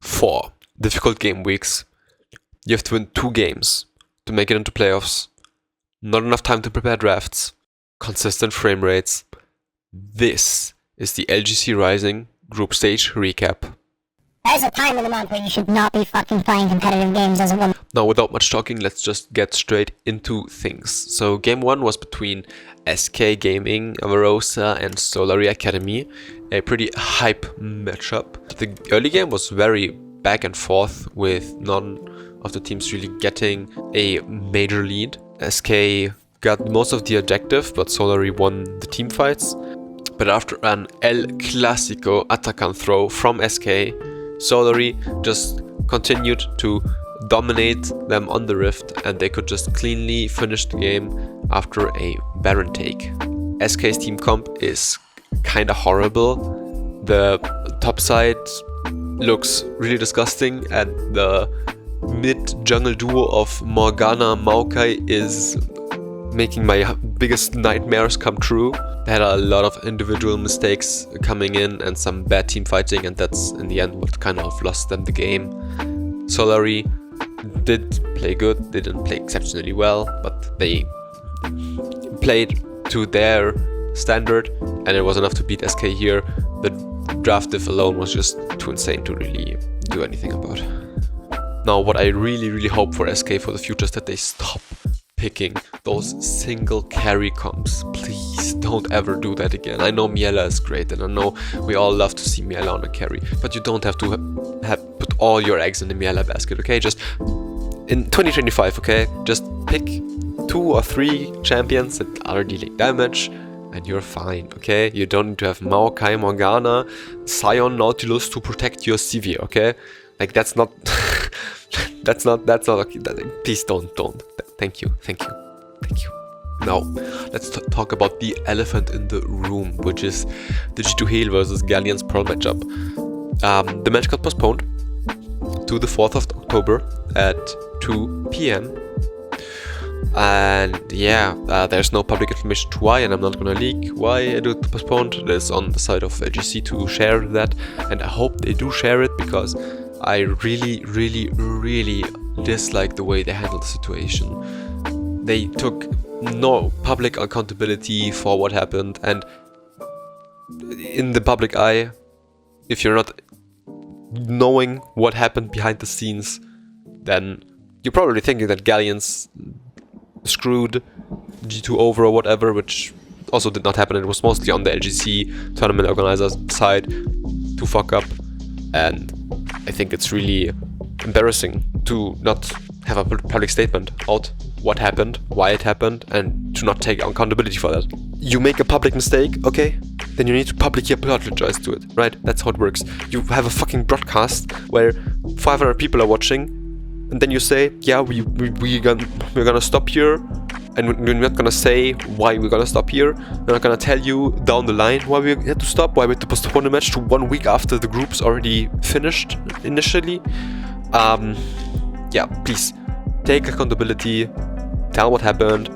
4 difficult game weeks. You have to win 2 games to make it into playoffs. Not enough time to prepare drafts. Consistent frame rates. This is the LGC Rising group stage recap. There's a time in the month where you should not be fucking playing competitive games as a woman. Now, without much talking, let's just get straight into things. So, game 1 was between SK Gaming, Avarosa, and Solary Academy. A pretty hype matchup. The early game was very back and forth, with none of the teams really getting a major lead. SK got most of the objective, but Solary won the team fights. But after an El Clásico Atacan throw from SK, Solary just continued to dominate them on the Rift, and they could just cleanly finish the game after a Baron take. SK's team comp is kinda horrible. The top side looks really disgusting, and the mid-jungle duo of Morgana Maokai is making my biggest nightmares come true. They had a lot of individual mistakes coming in and some bad team fighting, and that's in the end what kind of lost them the game. Solary did play good, they didn't play exceptionally well, but they played to their standard, and it was enough to beat SK here. The draft diff alone was just too insane to really do anything about. Now, what I really hope for SK for the future is that they stop picking those single carry comps. Please don't ever do that again. I know Miela is great, and I know we all love to see Miela on a carry, but you don't have to put all your eggs in the Miela basket, okay? Just in 2025, okay? Just pick 2 or 3 champions that are dealing damage, and you're fine, okay? You don't need to have Maokai, Morgana, Sion, Nautilus to protect your CV, okay? Like, that's not that's not okay. Please don't. Thank you. Now, let's talk about the elephant in the room, which is the G2 Heal versus Galleon's Pearl matchup. The match got postponed to the 4th of October at 2 PM. And yeah, there's no public information to why, and I'm not gonna leak why it got postponed. It is on the side of LGC to share that, and I hope they do share it, because I really dislike the way they handled the situation. They took no public accountability for what happened, and in the public eye, if you're not knowing what happened behind the scenes, then you're probably thinking that Galleons screwed G2 over or whatever, which also did not happen. It was mostly on the LGC tournament organizer's side to fuck up, and I think it's really embarrassing to not have a public statement out what happened, why it happened, and to not take accountability for that. You make a public mistake, okay? Then you need to publicly apologize to it, right? That's how it works. You have a fucking broadcast where 500 people are watching, and then you say, yeah, we're gonna stop here, and we're not gonna say why we're gonna stop here. We're not gonna tell you down the line why we had to stop, why we had to postpone the match to 1 week after the group's already finished initially. Yeah, please take accountability, tell what happened.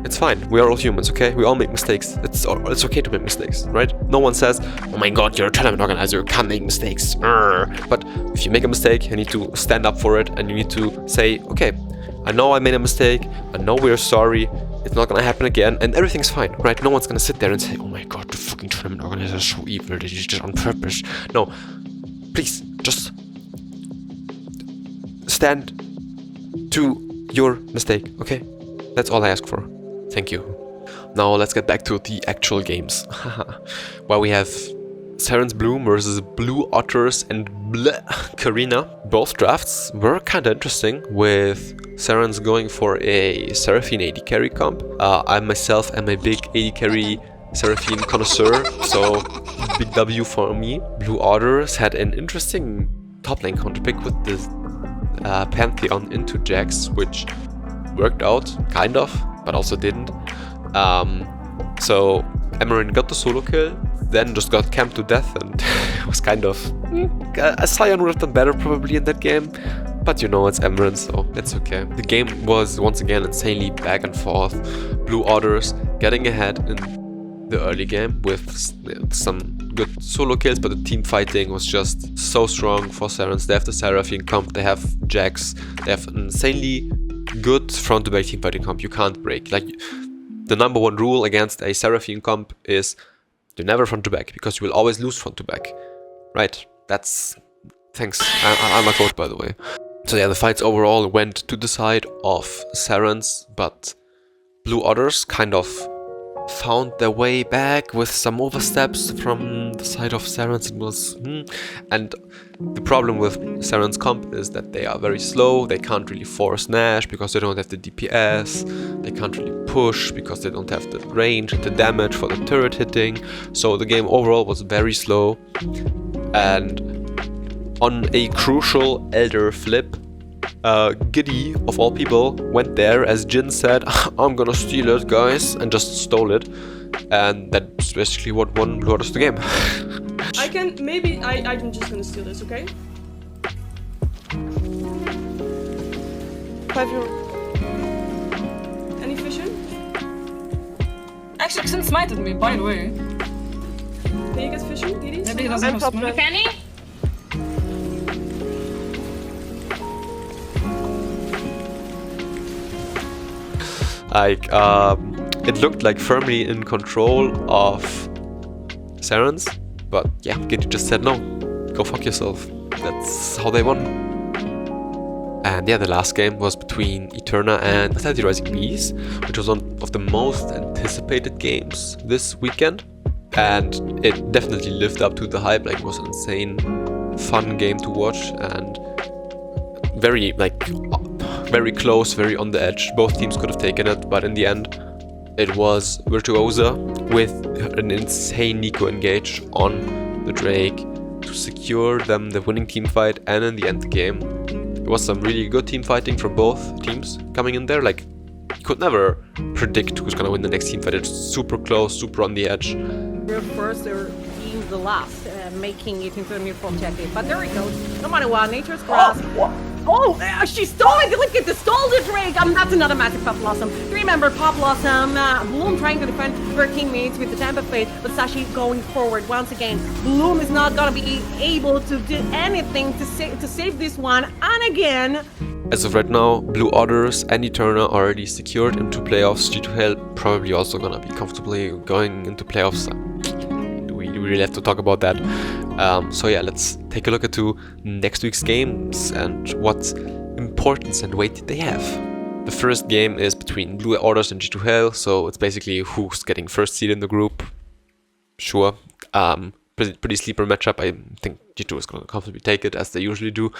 It's fine. We are all humans, okay? We all make mistakes. It's okay to make mistakes, right? No one says, "Oh my God, you're a tournament organizer, you can't make mistakes." But if you make a mistake, you need to stand up for it, and you need to say, "Okay, I know I made a mistake. I know we're sorry. It's not gonna happen again," and everything's fine, right? No one's gonna sit there and say, "Oh my God, the fucking tournament organizer is so evil. They did it on purpose." No, please just stand to your mistake, okay? That's all I ask for. Thank you. Now let's get back to the actual games. Where we have Seren's Bloom versus Blue Otters and Karina. Both drafts were kinda interesting, with Seren's going for a Seraphine AD carry comp. I myself am a big AD carry Seraphine connoisseur, so big W for me. Blue Otters had an interesting top lane counterpick with this Pantheon into Jax, which worked out, kind of, but also didn't. So Amarin got the solo kill, then just got camped to death, and it was kind of... a Sion would have done better probably in that game, but you know, it's Amarin, so it's okay. The game was once again insanely back and forth. Blue Otters getting ahead in the early game with some good solo kills, but the team fighting was just so strong for Serens. They have the Seraphine comp, they have Jax, they have an insanely good front-to-back team fighting comp you can't break. Like, the number one rule against a Seraphine comp is you never front-to-back, because you will always lose front-to-back. Right, that's... Thanks, I'm a coach, by the way. So yeah, the fights overall went to the side of Serens, but Blue Otters kind of found their way back with some oversteps from the side of Serens. It was and the problem with Serens comp is that they are very slow. They can't really force Nash because they don't have the DPS. They can't really push because they don't have the range and the damage for the turret hitting. So the game overall was very slow, and on a crucial Elder flip, Giddy, of all people, went there as Jin said, I'm gonna steal it, guys, and just stole it. And that's basically what won Blue Otters the game. I'm just gonna steal this, okay? 5 euro. Any vision? Actually, Xin smited me, by the way. Can you get vision, Giddy? Maybe he doesn't have smite. Penny? Like, it looked like firmly in control of Serens, but yeah, Giddy just said no, go fuck yourself. That's how they won. And yeah, the last game was between Eterna and Vitality Rising Bees, which was one of the most anticipated games this weekend. And it definitely lived up to the hype. Like, it was an insane, fun game to watch, and very, like, very close, very on the edge. Both teams could have taken it, but in the end, it was Virtuosa with an insane Nico engage on the Drake to secure them the winning team fight, and in the end the game. It was some really good team fighting from both teams coming in there. Like, you could never predict who's gonna win the next team fight. It's super close, super on the edge. We're first or being the last, making it into a neutral objective. But there it goes. No matter what, nature's grasp. She stole it! Look at the stole the Drake! That's another massive Pop Blossom. Remember, Pop Blossom, Bloom trying to defend her teammates with the Temper Fate, but Sashi going forward once again. Bloom is not gonna be able to do anything to save this one, and again. As of right now, Blue Otters and Eterna already secured into playoffs. G2 Hell probably also gonna be comfortably going into playoffs. We really have to talk about that. So yeah, let's take a look into next week's games and what importance and weight they have. The first game is between Blue Otters and G2 Hell, so it's basically who's getting first seed in the group. Sure. Pretty sleeper matchup. I think G2 is going to comfortably take it, as they usually do.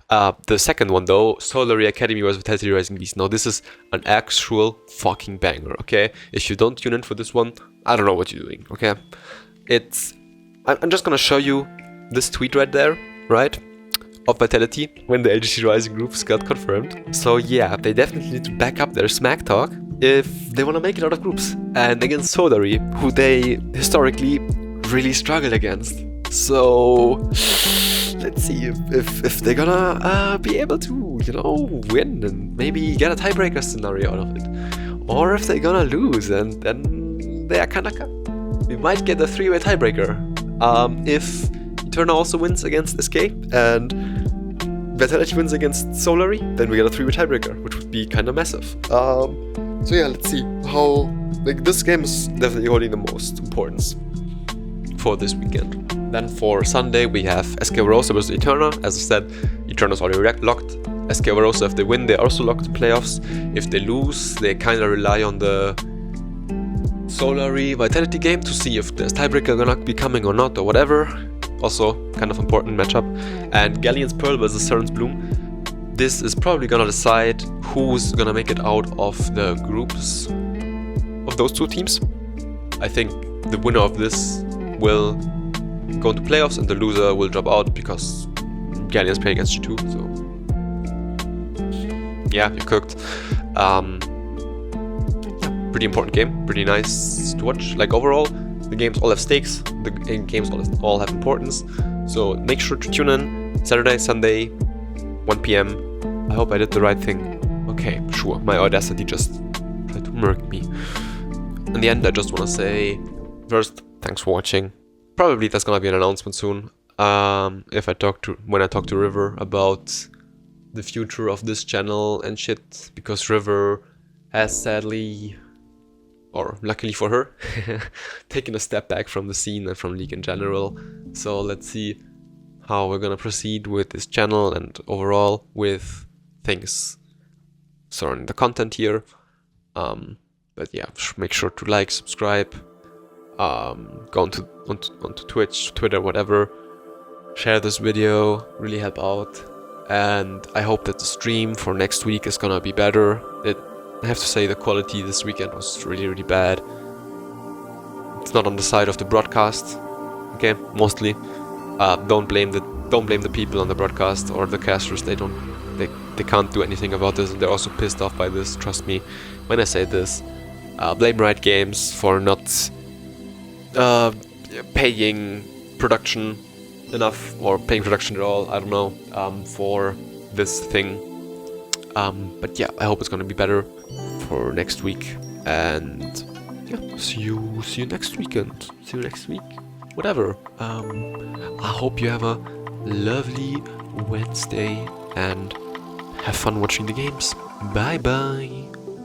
The second one, though, Solary Academy vs Vitality Rising Beast. Now, this is an actual fucking banger, okay? If you don't tune in for this one, I don't know what you're doing, okay? I'm just gonna show you this tweet right there, right? Of Vitality, when the LGC Rising groups got confirmed. So yeah, they definitely need to back up their smack talk if they wanna make it out of groups. And against Solary, who they historically really struggle against. So let's see if they're gonna be able to, you know, win and maybe get a tiebreaker scenario out of it. Or if they're gonna lose and then they are kinda cut. We might get a 3-way tiebreaker. If Eterna also wins against SK and Vitality wins against Solary, then we get a 3-way tiebreaker, which would be kind of massive. So yeah, let's see how, like, this game is definitely holding the most importance for this weekend. Then for Sunday we have SK Varosa vs Eterna. As I said, Eterna's already locked. SK Varosa, if they win, they also lock the playoffs. If they lose, they kind of rely on the Solary Vitality game to see if there's tiebreaker gonna be coming or not, or whatever. Also, kind of important matchup. And Galleon's Pearl versus Serens Bloom. This is probably gonna decide who's gonna make it out of the groups of those two teams. I think the winner of this will go into playoffs and the loser will drop out because Galleon's playing against G2. So yeah, you're cooked. Pretty important game, pretty nice to watch. Like, overall, the games all have stakes, the games all have importance. So make sure to tune in Saturday, Sunday, 1 PM. I hope I did the right thing. Okay, sure, my Audacity just tried to murk me. In the end, I just want to say, first, thanks for watching. probably there's gonna be an announcement soon. When I talk to River about the future of this channel and shit, because River has sadly, or luckily for her, taken a step back from the scene and from League in general. So let's see how we're gonna proceed with this channel and overall with things surrounding the content here. But yeah, make sure to like, subscribe, go onto Twitch, Twitter, whatever. Share this video, really help out. And I hope that the stream for next week is gonna be better. I have to say the quality this weekend was really, really bad. It's not on the side of the broadcast, okay, mostly. Don't blame the people on the broadcast or the casters. They can't do anything about this, and they're also pissed off by this. Trust me when I say this. Blame Riot Games for not paying production enough, or paying production at all, I don't know, for this thing. But yeah, I hope it's gonna be better for next week, and yeah, see you next weekend. See you next week. Whatever. I hope you have a lovely Wednesday and have fun watching the games. Bye bye.